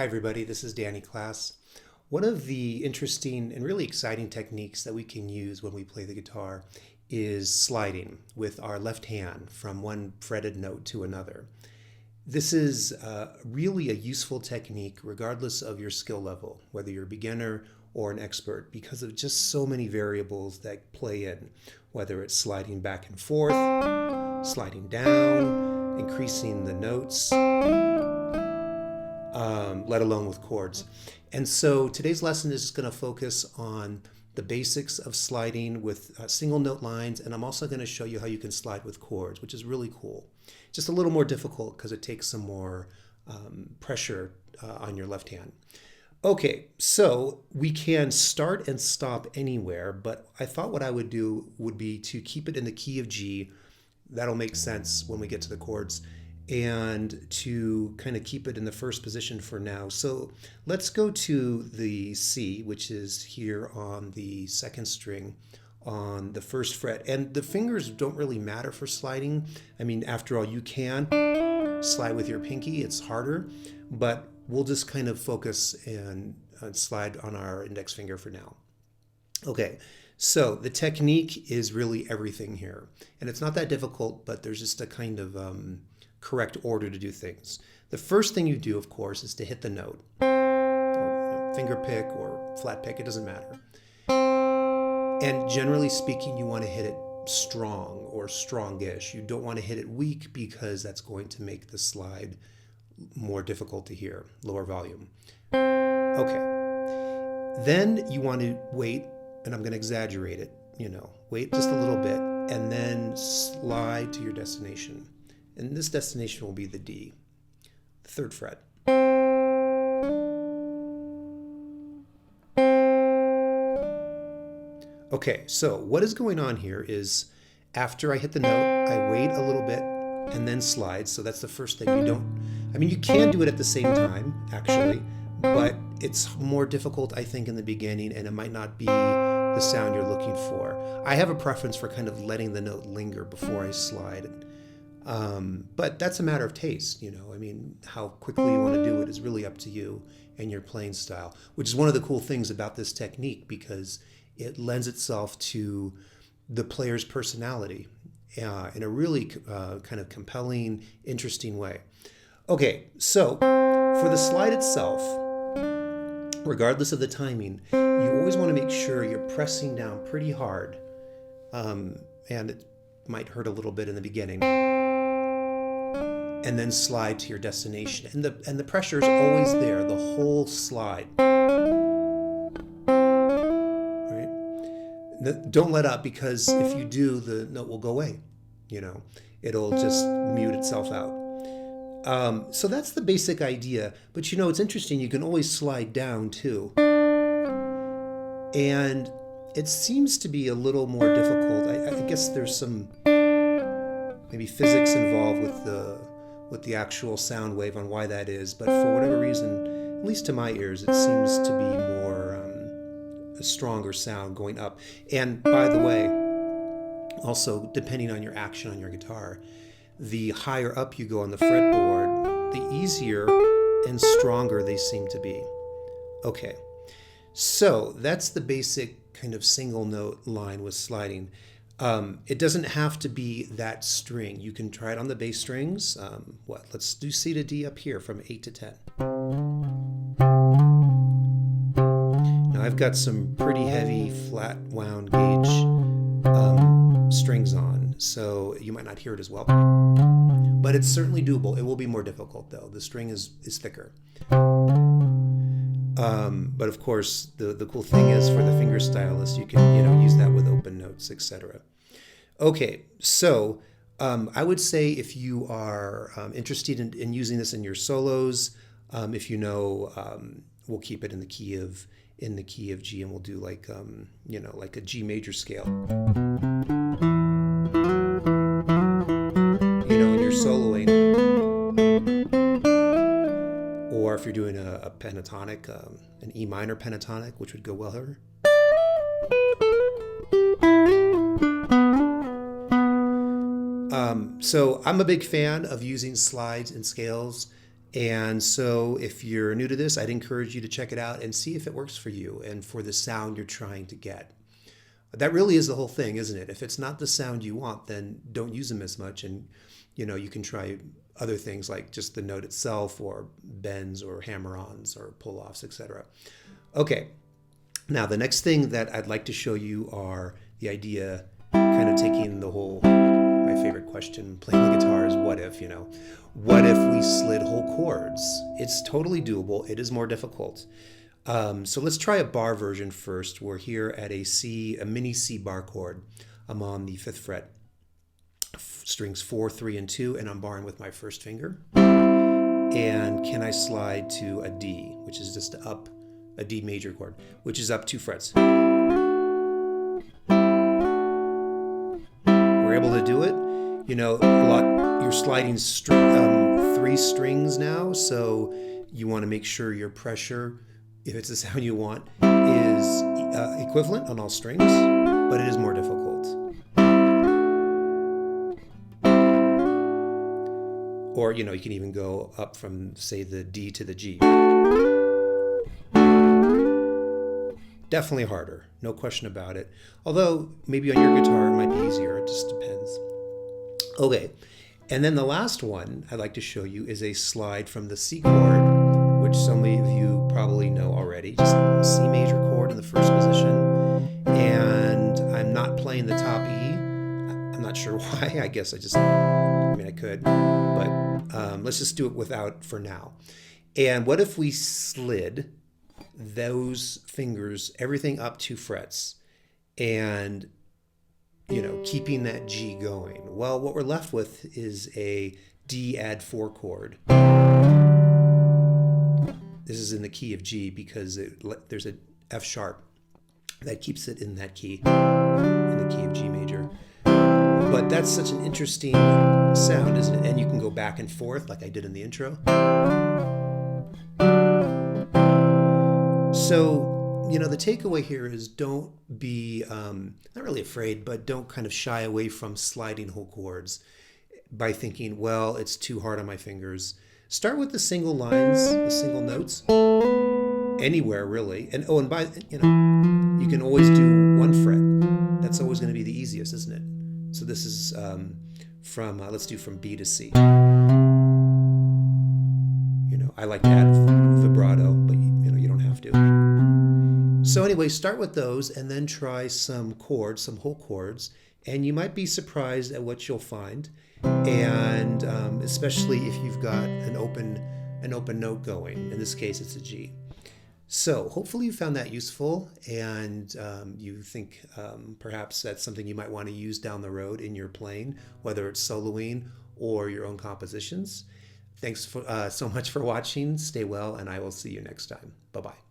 Hi everybody, this is Danny Class. One of the interesting and really exciting techniques that we can use when we play the guitar is sliding with our left hand from one fretted note to another. This is really a useful technique regardless of your skill level, whether you're a beginner or an expert, because of just so many variables that play in, whether it's sliding back and forth, sliding down, increasing the notes, let alone with chords. And so today's lesson is going to focus on the basics of sliding with single note lines, and I'm also going to show you how you can slide with chords, which is really cool. Just a little more difficult because it takes some more pressure on your left hand. Okay, so we can start and stop anywhere, but I thought what I would do would be to keep it in the key of G. That'll make sense when we get to the chords, and to kind of keep it in the first position for now. So let's go to the C, which is here on the second string on the first fret. And the fingers don't really matter for sliding. I mean, after all, you can slide with your pinky. It's harder, but we'll just kind of focus and slide on our index finger for now. Okay, so the technique is really everything here. And it's not that difficult, but there's just a kind of correct order to do things. The first thing you do, of course, is to hit the note, or finger pick or flat pick, it doesn't matter. And generally speaking, you want to hit it strong or strongish. You don't want to hit it weak because that's going to make the slide more difficult to hear, lower volume. Okay. Then you want to wait, and I'm going to exaggerate it, wait just a little bit, and then slide to your destination. And this destination will be the D, the third fret. Okay, so what is going on here is after I hit the note, I wait a little bit and then slide. So that's the first thing. You can do it at the same time, actually, but it's more difficult, I think, in the beginning, and it might not be the sound you're looking for. I have a preference for kind of letting the note linger before I slide. But that's a matter of taste, how quickly you want to do it is really up to you and your playing style, which is one of the cool things about this technique because it lends itself to the player's personality in a really kind of compelling, interesting way. Okay, so for the slide itself, regardless of the timing, you always want to make sure you're pressing down pretty hard, and it might hurt a little bit in the beginning, and then slide to your destination. And the pressure is always there, the whole slide. Right? Don't let up, because if you do, the note will go away. It'll just mute itself out. So that's the basic idea. But it's interesting, you can always slide down too. And it seems to be a little more difficult. I guess there's some maybe physics involved with the actual sound wave on why that is, but for whatever reason, at least to my ears, it seems to be more a stronger sound going up. And by the way, also depending on your action on your guitar, the higher up you go on the fretboard, the easier and stronger they seem to be. Okay, so that's the basic kind of single note line with sliding. It doesn't have to be that string. You can try it on the bass strings. Let's do C to D up here from 8 to 10. Now I've got some pretty heavy flat wound gauge strings on, so you might not hear it as well. But it's certainly doable. It will be more difficult though. The string is thicker. But of course, the cool thing is for the finger stylist, you can use that with open notes, etc. Okay, so I would say if you are interested in using this in your solos, we'll keep it in the key of G, and we'll do like a G major scale. In your soloing, or if you're doing a pentatonic, an E minor pentatonic, which would go well here. So I'm a big fan of using slides and scales And so if you're new to this, I'd encourage you to check it out and see if it works for you and for the sound you're trying to get. That really is the whole thing, isn't it? If it's not the sound you want, then don't use them as much. And, you can try other things like just the note itself or bends or hammer-ons or pull-offs, etc. Okay, now the next thing that I'd like to show you are the idea, kind of taking the whole, my favorite question, playing the guitar is what if, What if we slid whole chords? It's totally doable. It is more difficult. So let's try a bar version first. We're here at a mini C bar chord. I'm on the 5th fret, strings 4, 3, and 2, and I'm barring with my first finger. And can I slide to a D, which is just a D major chord, which is up 2 frets. We're able to do it. You're sliding 3 strings now, so you want to make sure your pressure, if it's the sound you want, is equivalent on all strings, but it is more difficult. Or, you can even go up from, say, the D to the G. Definitely harder, no question about it. Although, maybe on your guitar it might be easier, it just depends. Okay, and then the last one I'd like to show you is a slide from the C chord, which some of you probably know already. Just C major chord in the first position, and I'm not playing the top E. I'm not sure why. I guess I could, but let's just do it without for now. And what if we slid those fingers, everything up 2 frets, and keeping that G going? Well, what we're left with is a D add 4 chord. This is in the key of G because there's an F sharp that keeps it in that key, in the key of G major. But that's such an interesting sound, isn't it? And you can go back and forth like I did in the intro. So, the takeaway here is don't be, not really afraid, but don't kind of shy away from sliding whole chords by thinking, well, it's too hard on my fingers. Start with the single lines, the single notes, anywhere really. And you can always do 1 fret. That's always going to be the easiest, isn't it? So this is let's do from B to C. I like to add vibrato, but you don't have to. So anyway, start with those and then try some chords, some whole chords, and you might be surprised at what you'll find. And especially if you've got an open note going. In this case, it's a G. So hopefully you found that useful, and you think perhaps that's something you might want to use down the road in your playing, whether it's soloing or your own compositions. Thanks so much for watching. Stay well, and I will see you next time. Bye-bye.